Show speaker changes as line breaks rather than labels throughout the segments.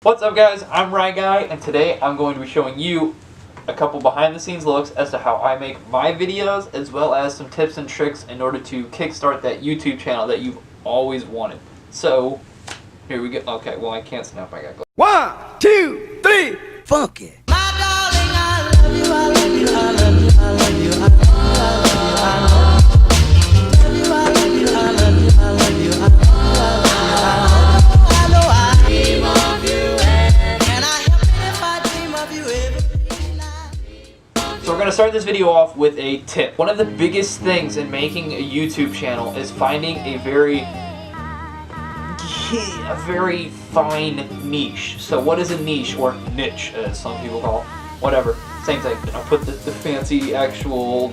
What's up guys, I'm Ryan Guy, and today I'm going to be showing you a couple behind the scenes looks as to how I make my videos, as well as some tips and tricks in order to kickstart that YouTube channel that you've always wanted. So, here we go. Okay, well I can't snap, I got go.
1, 2, 3, funk it.
So we're going to start this video off with a tip. One of the biggest things in making a YouTube channel is finding a very fine niche. So what is a niche, or niche as some people call it? Whatever, same thing. I'll put the fancy actual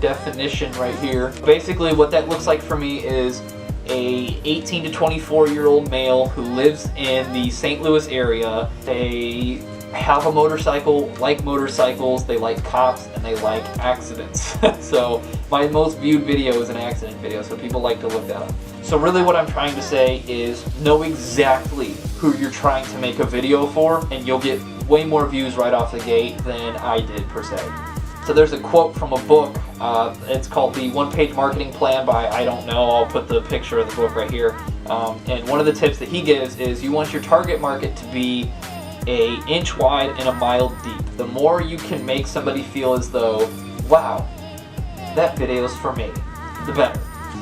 definition right here. Basically what that looks like for me is a 18 to 24-year-old male who lives in the St. Louis area. They have a motorcycle, like motorcycles, they like cops, and they like accidents. So my most viewed video is an accident video, so people like to look that up. So really what I'm trying to say is know exactly who you're trying to make a video for, and you'll get way more views right off the gate than I did per se. So there's a quote from a book, it's called The One-Page Marketing Plan by, I don't know, I'll put the picture of the book right here. And one of the tips that he gives is you want your target market to be an inch wide and a mile deep. The more you can make somebody feel as though, wow, that video's for me, the better.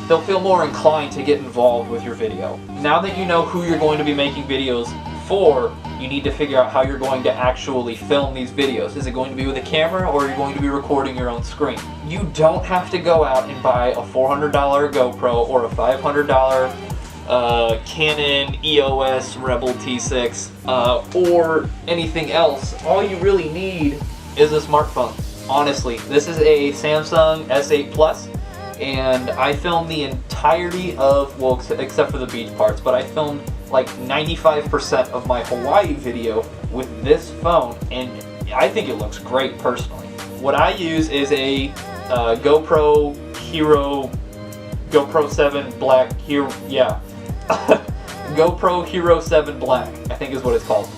They'll feel more inclined to get involved with your video. Now that you know who you're going to be making videos for, you need to figure out how you're going to actually film these videos. Is it going to be with a camera, or are you going to be recording your own screen? You don't have to go out and buy a $400 GoPro or a $500 Canon EOS Rebel T6 or anything else. All you really need is a smartphone. Honestly, this is a Samsung S8 Plus, and I filmed the entirety of, well, except for the beach parts, but I filmed like 95% of my Hawaii video with this phone, and I think it looks great personally. What I use is a GoPro 7 Black Hero, yeah. GoPro Hero 7 Black, I think is what it's called.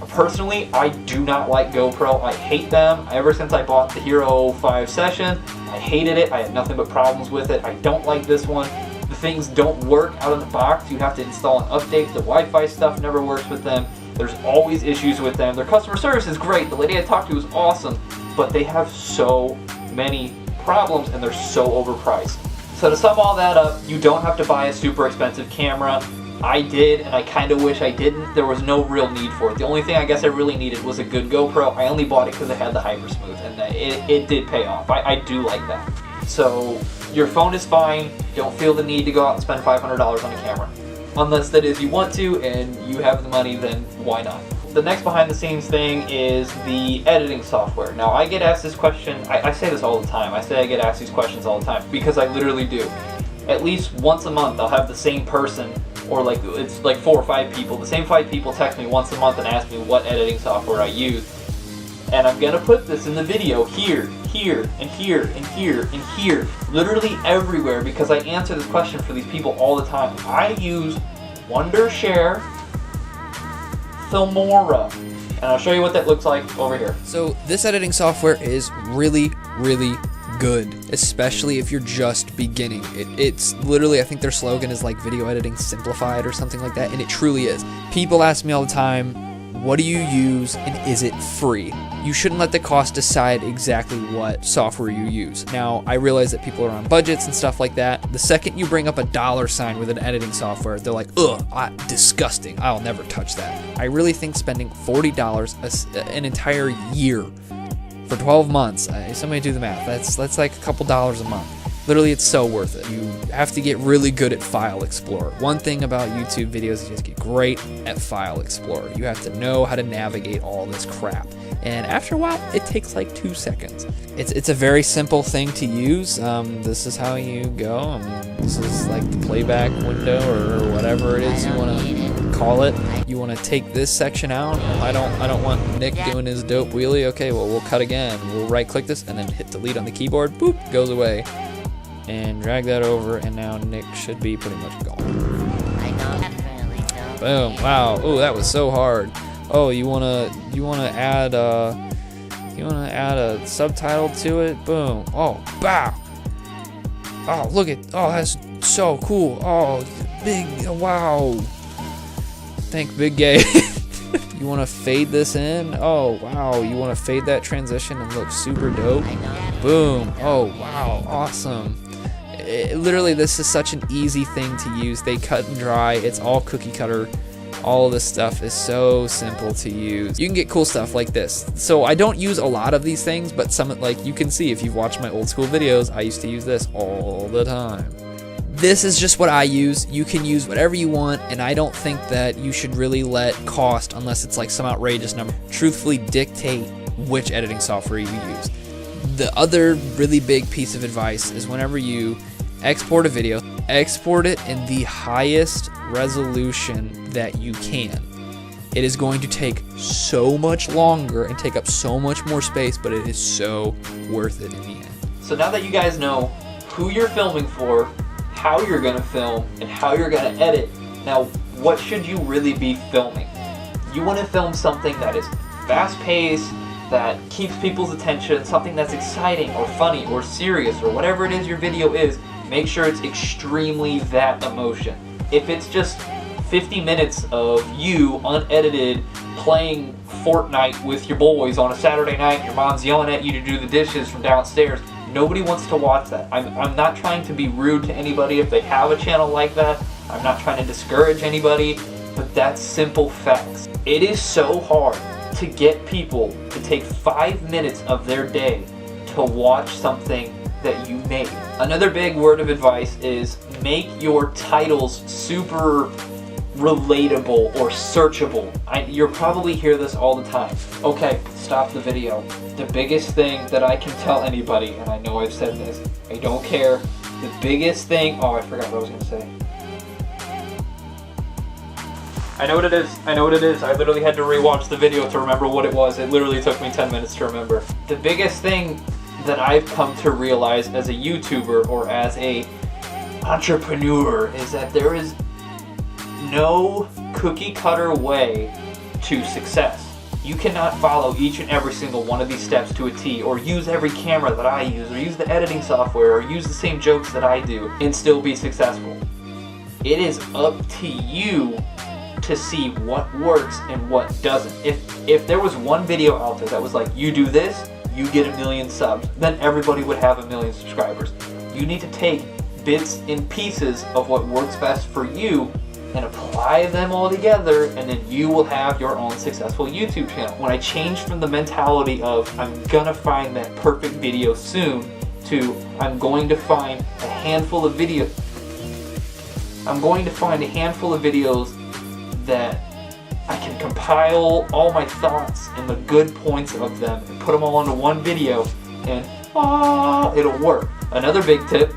Personally, I do not like GoPro. I hate them. Ever since I bought the Hero 5 Session, I hated it. I had nothing but problems with it. I don't like this one. The things don't work out of the box. You have to install an update. The Wi-Fi stuff never works with them. There's always issues with them. Their customer service is great. The lady I talked to was awesome, but they have so many problems and they're so overpriced. So to sum all that up, you don't have to buy a super expensive camera. I did, and I kind of wish I didn't. There was no real need for it. The only thing I guess I really needed was a good GoPro. I only bought it because it had the Hypersmooth, and it did pay off. I do like that. So your phone is fine. Don't feel the need to go out and spend $500 on a camera. Unless that is you want to and you have the money, then why not? The next behind the scenes thing is the editing software. Now I get asked this question, I say this all the time. I say I get asked these questions all the time because I literally do. At least once a month I'll have the same person, or like it's like 4 or 5 people. The same 5 people text me once a month and ask me what editing software I use. And I'm gonna put this in the video here, here, and here, and here, and here. Literally everywhere, because I answer this question for these people all the time. I use Wondershare Filmora, and I'll show you what that looks like over here.
So this editing software is really good, especially if you're just beginning. It's literally, I think their slogan is like video editing simplified or something like that, and it truly is. People ask me all the time, what do you use and is it free? You shouldn't let the cost decide exactly what software you use. Now, I realize that people are on budgets and stuff like that. The second you bring up a $sign with an editing software, they're like, ugh, disgusting, I'll never touch that. I really think spending $40 an entire year for 12 months, somebody do the math, that's like a couple dollars a month. Literally, it's so worth it. You have to get really good at File Explorer. One thing about YouTube videos is you have to get great at File Explorer. You have to know how to navigate all this crap. And after a while, it takes like 2 seconds. It's a very simple thing to use. This is how you go. This is like the playback window or whatever it is you want to call it. You want to take this section out. I don't want Nick doing his dope wheelie. Okay, well, we'll cut again. We'll right click this and then hit delete on the keyboard. Boop, goes away. And drag that over, and now Nick should be pretty much gone. Boom. Wow. Oh, that was so hard. Oh, you wanna add a subtitle to it? Boom. Oh, bow. Oh, look at. Oh, that's so cool. Oh, big. Wow. Thank Big Gay. You want to fade this in? Oh, wow. You want to fade that transition and look super dope? Boom. Oh, wow. Awesome. Literally, this is such an easy thing to use. They cut and dry. It's all cookie cutter. All of this stuff is so simple to use. You can get cool stuff like this. So I don't use a lot of these things, but some, like you can see if you've watched my old school videos, I used to use this all the time. This is just what I use. You can use whatever you want, and I don't think that you should really let cost, unless it's like some outrageous number, truthfully dictate which editing software you use. The other really big piece of advice is whenever you export a video, export it in the highest resolution that you can. It is going to take so much longer and take up so much more space, but it is so worth it in the end.
So now that you guys know who you're filming for, how you're going to film, and how you're going to edit, now what should you really be filming? You want to film something that is fast-paced, that keeps people's attention, something that's exciting or funny or serious or whatever it is your video is. Make sure it's extremely that emotion. If it's just 50 minutes of you unedited playing Fortnite with your boys on a Saturday night and your mom's yelling at you to do the dishes from downstairs, nobody wants to watch that. I'm not trying to be rude to anybody if they have a channel like that. I'm not trying to discourage anybody, but that's simple facts. It is so hard to get people to take 5 minutes of their day to watch something that you made. Another big word of advice is make your titles super relatable or searchable. You'll probably hear this all the time. Okay, stop the video. The biggest thing that I can tell anybody, and I know I've said this, I don't care. The biggest thing, oh, I forgot what I was gonna say. I know what it is. I literally had to rewatch the video to remember what it was. It literally took me 10 minutes to remember. The biggest thing that I've come to realize as a YouTuber or as a entrepreneur is that there is no cookie cutter way to success. You cannot follow each and every single one of these steps to a T, or use every camera that I use, or use the editing software, or use the same jokes that I do and still be successful. It is up to you to see what works and what doesn't. If there was one video out there that was like, you do this, you get 1 million subs, then everybody would have 1 million subscribers. You need to take bits and pieces of what works best for you and apply them all together, and then you will have your own successful YouTube channel. When I changed from the mentality of I'm gonna find that perfect video soon to I'm going to find a handful of videos that I can compile all my thoughts and the good points of them and put them all into one video, and it'll work. Another big tip,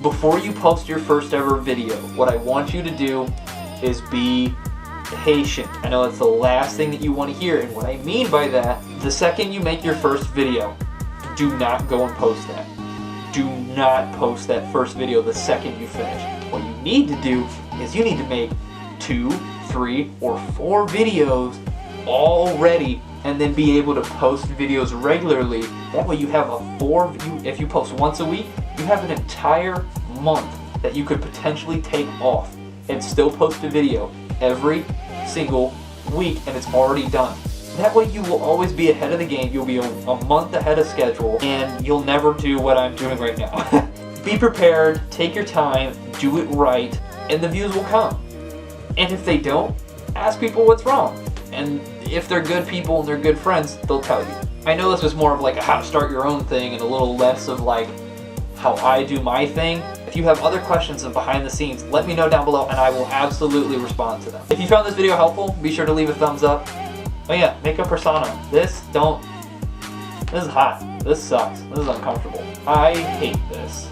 before you post your first ever video, what I want you to do is be patient. I know that's the last thing that you want to hear, and what I mean by that, the second you make your first video, do not go and post that. Do not post that first video the second you finish. What you need to do is you need to make 2, 3, or 4 videos all ready, and then be able to post videos regularly. That way you have if you post once a week, you have an entire month that you could potentially take off and still post a video every single week, and it's already done. That way you will always be ahead of the game. You'll be a month ahead of schedule, and you'll never do what I'm doing right now. Be prepared, take your time, do it right, and the views will come. And if they don't, ask people what's wrong. And if they're good people and they're good friends, they'll tell you. I know this was more of like a how to start your own thing and a little less of like how I do my thing. If you have other questions of behind the scenes, let me know down below and I will absolutely respond to them. If you found this video helpful, be sure to leave a thumbs up. Oh yeah, make a persona. This is hot. This sucks. This is uncomfortable. I hate this.